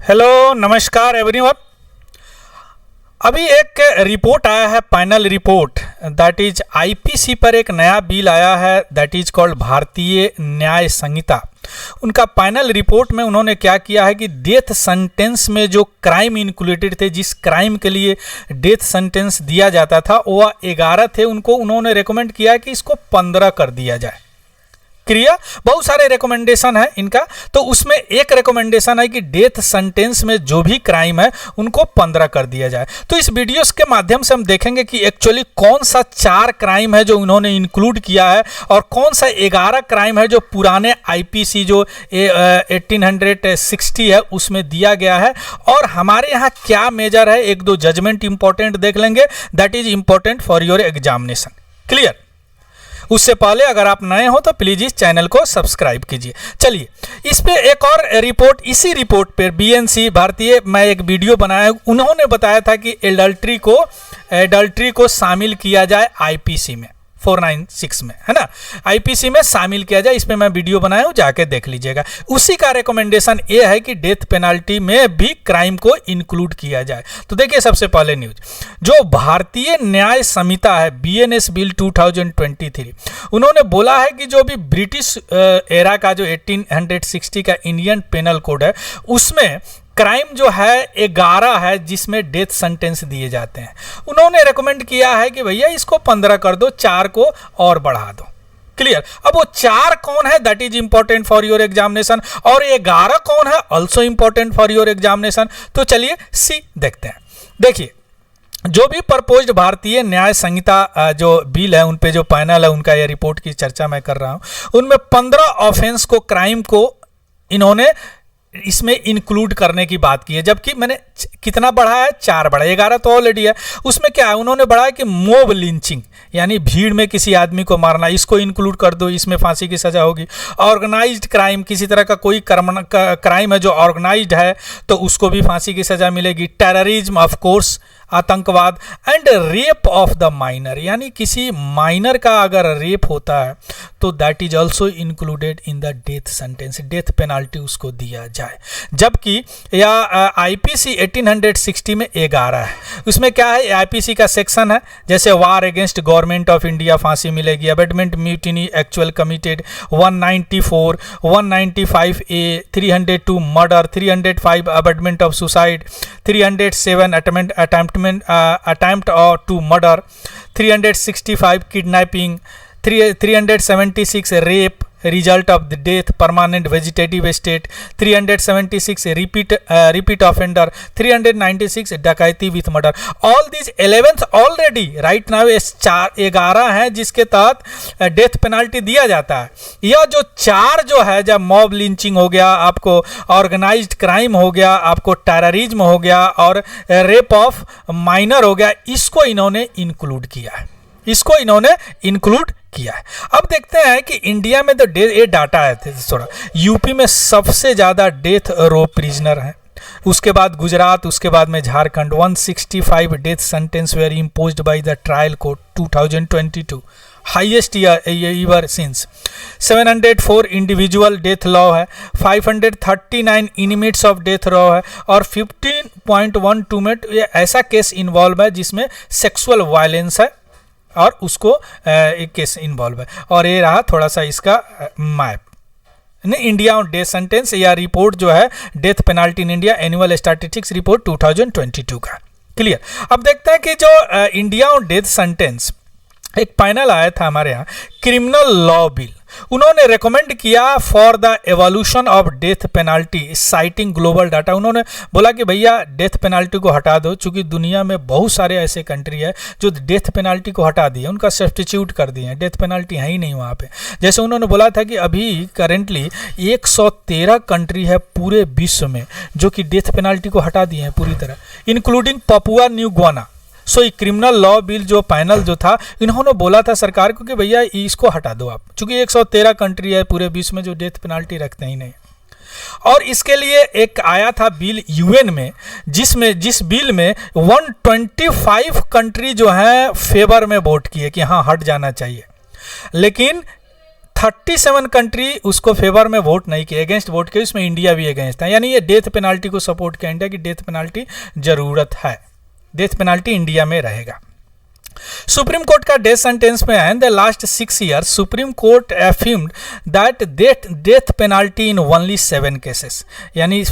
Hello नमस्कार everyone. अभी एक रिपोर्ट आया है, final report, that is IPC पर एक नया बिल आया है, दैट इज कॉल्ड भारतीय न्याय संहिता। उनका फाइनल रिपोर्ट में उन्होंने क्या किया है कि डेथ सेंटेंस में जो क्राइम इंक्लूडेड थे, जिस क्राइम के लिए डेथ सेंटेंस दिया जाता था वह 11 थे, उनको उन्होंने रेकमेंड किया कि इसको 15 कर दिया जाए। क्रिया बहुत सारे रिकमेंडेशन है इनका, तो उसमें एक रिकमेंडेशन है कि डेथ सेंटेंस में जो भी क्राइम है उनको 15 कर दिया जाए। तो इस वीडियोस के माध्यम से हम देखेंगे कि एक्चुअली कौन सा 4 क्राइम है जो उन्होंने इंक्लूड किया है और कौन सा 11 क्राइम है जो पुराने आईपीसी जो 1860 है उसमें दिया गया है, और हमारे यहाँ क्या मेजर है। एक दो जजमेंट इंपॉर्टेंट देख लेंगे, that is important for your examination. Clear? उससे पहले अगर आप नए हो तो प्लीज इस चैनल को सब्सक्राइब कीजिए। चलिए, इस पे एक और रिपोर्ट, इसी रिपोर्ट पर बीएनसी भारतीय, मैं एक वीडियो बनाया, उन्होंने बताया था कि एडल्ट्री को शामिल किया जाए आईपीसी में 496 में, है ना, आईपीसी में शामिल किया जाए। इस पे मैं वीडियो बनाया हूं, जाके देख लीजिएगा। उसी का रिकमेंडेशन ये है कि डेथ पेनाल्टी में भी क्राइम को इंक्लूड किया जाए। तो देखिए, सबसे पहले न्यूज, जो भारतीय न्याय संहिता है बीएनएस बिल 2023, उन्होंने बोला है कि जो भी ब्रिटिश एरा का जो 1860 का इंडियन पेनल कोड है उसमें क्राइम जो है 11 है जिसमें डेथ सेंटेंस दिए जाते हैं। उन्होंने रेकमेंड किया है कि भैया इसको 15 कर दो, 4 को और बढ़ा दो। क्लियर? अब वो 4 कौन है, that is important for your examination, और 11 कौन है, also important for your examination. तो चलिए सी देखते हैं। देखिए, जो भी प्रपोज्ड भारतीय न्याय संहिता जो बिल है, उन पे जो पैनल है उनका ये रिपोर्ट की चर्चा मैं कर रहा हूं, उनमें 15 ऑफेंस को, क्राइम को इन्होंने इसमें इंक्लूड करने की बात की है। जबकि मैंने कितना बढ़ाया है, 4 बढ़ा, 11 तो ऑलरेडी है। उसमें क्या है, उन्होंने बढ़ाया कि मोब लिंचिंग, यानी भीड़ में किसी आदमी को मारना, इसको इंक्लूड कर दो, इसमें फांसी की सजा होगी। ऑर्गेनाइज्ड क्राइम, किसी तरह का कोई क्राइम है जो ऑर्गेनाइज्ड है तो उसको भी फांसी की सजा मिलेगी। टेररिज्म, ऑफ कोर्स, आतंकवाद, and rape of the minor, यानी किसी माइनर का अगर रेप होता है तो that is also included in the death sentence, death penalty उसको दिया जाए। जबकि या आईपीसी 1860 में 11 है, उसमें क्या है, आईपीसी का सेक्शन है, जैसे war against government of India फांसी मिलेगी, abetment mutiny actual committed 194, 195 A, 302 murder, 305 abetment of suicide, 307 attempt to murder, 365 kidnapping, 376 rape result of the death, permanent vegetative state, 376 repeat offender, 396 डकैती with murder। all these 11th already right now 11 हैं जिसके तहत death penalty दिया जाता है। यह जो 4 जो है, जब मॉब लिंचिंग हो गया, आपको ऑर्गेनाइज्ड क्राइम हो गया, आपको टेररिज्म हो गया, और रेप ऑफ माइनर हो गया, इसको इन्होंने इंक्लूड किया है, इसको इन्होंने इंक्लूड किया है। अब देखते हैं कि इंडिया में तो ये डाटा है थोड़ा, यूपी में सबसे ज़्यादा डेथ रो प्रिजनर हैं, उसके बाद गुजरात, उसके बाद में Jharkhand. 165 death sentence were imposed by the trial court 2022, highest year since. 704 individual death law है, 539 इनिमिट्स ऑफ डेथ लॉ है, और 15.12 में ये ऐसा केस इन्वॉल्व है जिसमें सेक्सुअल वायलेंस है और उसको एक केस इन्वॉल्व है। और ये रहा थोड़ा सा इसका map, India on death sentence या रिपोर्ट जो है death penalty in India, annual statistics report 2022 का। क्लियर? अब देखते हैं कि जो इंडिया ऑन डेथ सेंटेंस एक पैनल आया था हमारे यहाँ, क्रिमिनल लॉ बिल, उन्होंने रेकमेंड किया for the evolution of death penalty citing global data. उन्होंने बोला कि भैया डेथ पेनाल्टी को हटा दो, चूंकि दुनिया में बहुत सारे ऐसे कंट्री है जो डेथ पेनाल्टी को हटा दिए, उनका सब्स्टिट्यूट कर दिए, डेथ पेनाल्टी है ही नहीं वहाँ पे। जैसे उन्होंने बोला था कि अभी करेंटली 113 कंट्री है पूरे विश्व में जो कि डेथ पेनाल्टी को हटा दिए हैं पूरी तरह, इंक्लूडिंग पपुआ न्यू ग्वाना। सो ये क्रिमिनल लॉ बिल जो पैनल जो था, इन्होंने बोला था सरकार को कि भैया इसको हटा दो आप, चूंकि 113 कंट्री है पूरे विश्व में जो डेथ पेनाल्टी रखते ही नहीं। और इसके लिए एक आया था बिल यूएन में, जिस बिल में 125 कंट्री जो है फेवर में वोट किए कि हाँ हट जाना चाहिए, लेकिन 37 कंट्री उसको फेवर में वोट नहीं किए, अगेंस्ट वोट किए, इसमें इंडिया भी अगेंस्ट था। यानी ये डेथ पेनाल्टी को सपोर्ट किया इंडिया की डेथ पेनाल्टी जरूरत है, डेथ पेनाल्टी इंडिया में रहेगा। सुप्रीम कोर्ट का डेथ सेंटेंस में है, the last 6 years Supreme Court affirmed that death penalty in only 7 cases, यानी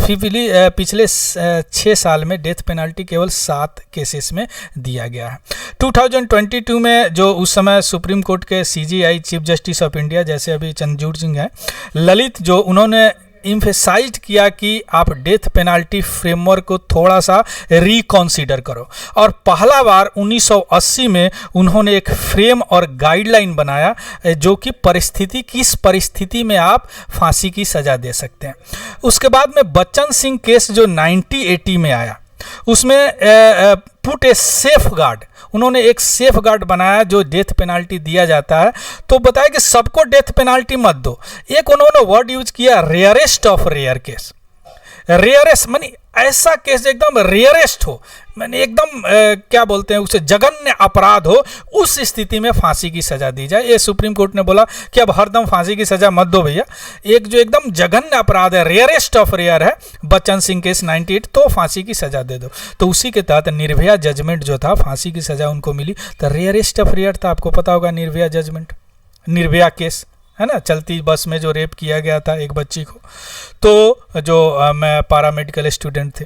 पिछले 6 साल में डेथ पेनाल्टी केवल 7 केसेस में दिया गया है। 2022 में जो उस समय सुप्रीम कोर्ट के CJI chief justice of India, जैसे अभी चंद्रचूड़ सिंह हैं, ललित, जो उन्होंने इम्फेसाइज किया कि आप डेथ पेनाल्टी फ्रेमवर्क को थोड़ा सा रिकॉन्सिडर करो, और पहला बार 1980 में उन्होंने एक फ्रेम और गाइडलाइन बनाया जो कि किस परिस्थिति में आप फांसी की सज़ा दे सकते हैं। उसके बाद में बच्चन सिंह केस जो 1980 में आया, उसमें पुट ए सेफ गार्ड, उन्होंने एक सेफ गार्ड बनाया जो डेथ पेनाल्टी दिया जाता है, तो बताया कि सबको डेथ पेनाल्टी मत दो। एक उन्होंने वर्ड यूज किया, rarest of rare case. Rarest मानी ऐसा केस एकदम रेयरेस्ट हो, मैंने एकदम क्या बोलते हैं उसे, जघन्य अपराध हो, उस स्थिति में फांसी की सजा दी जाए। ये सुप्रीम कोर्ट ने बोला कि अब हरदम फांसी की सजा मत दो भैया, एक जो एकदम जघन्य अपराध है, रेयरेस्ट ऑफ रेयर है, बच्चन सिंह केस 98, तो फांसी की सजा दे दो। तो उसी के तहत निर्भया जजमेंट जो था, फांसी की सजा उनको मिली। तो रेयरेस्ट ऑफ रेयर था, आपको पता होगा निर्भया जजमेंट, निर्भया केस है ना, चलती बस में जो रेप किया गया था एक बच्ची को, तो जो मैं पैरामेडिकल स्टूडेंट थे,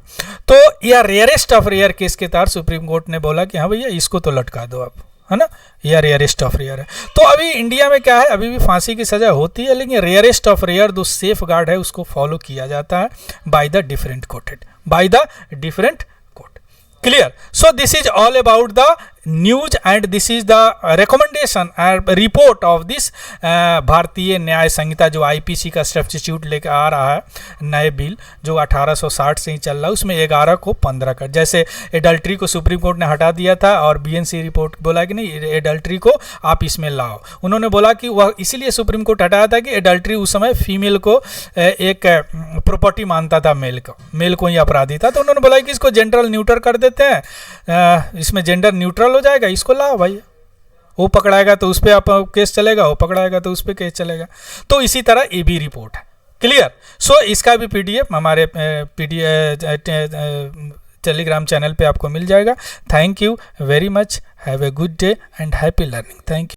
तो यह रेयरेस्ट ऑफ रेयर केस के तहत सुप्रीम कोर्ट ने बोला कि हाँ भैया इसको तो लटका दो आप, है ना, यह रेयरेस्ट ऑफ रेयर है। तो अभी इंडिया में क्या है, अभी भी फांसी की सज़ा होती है, लेकिन रेयरेस्ट ऑफ रेयर जो सेफ गार्ड है उसको फॉलो किया जाता है by the different courted, by the different court. Clear? So this is all about the news and this is the recommendation and report of this Bharatiya Nyaya संहिता, जो IPC का substitute लेकर आ रहा है नए बिल, जो 1860 से ही चल रहा है, उसमें 11 को 15 कर, जैसे एडल्ट्री को सुप्रीम कोर्ट ने हटा दिया था और BNC रिपोर्ट बोला कि नहीं एडल्ट्री को आप इसमें लाओ। उन्होंने बोला कि वह इसीलिए सुप्रीम कोर्ट हटाया था कि एडल्ट्री उस समय फीमेल को एक प्रॉपर्टी मानता था, मेल को ही अपराधी था, तो उन्होंने बोला कि इसको जेंडर न्यूट्रल कर देते हैं, इसमें जेंडर न्यूट्रल हो जाएगा, इसको लाओ भाई, वो पकड़ाएगा तो उस पर आप केस चलेगा, वो पकड़ाएगा तो उस पर केस चलेगा। तो इसी तरह ये भी रिपोर्ट है। क्लियर? सो इसका भी PDF हमारे टेलीग्राम चैनल पे आपको मिल जाएगा। Thank you very much, have a good day and happy learning. Thank you.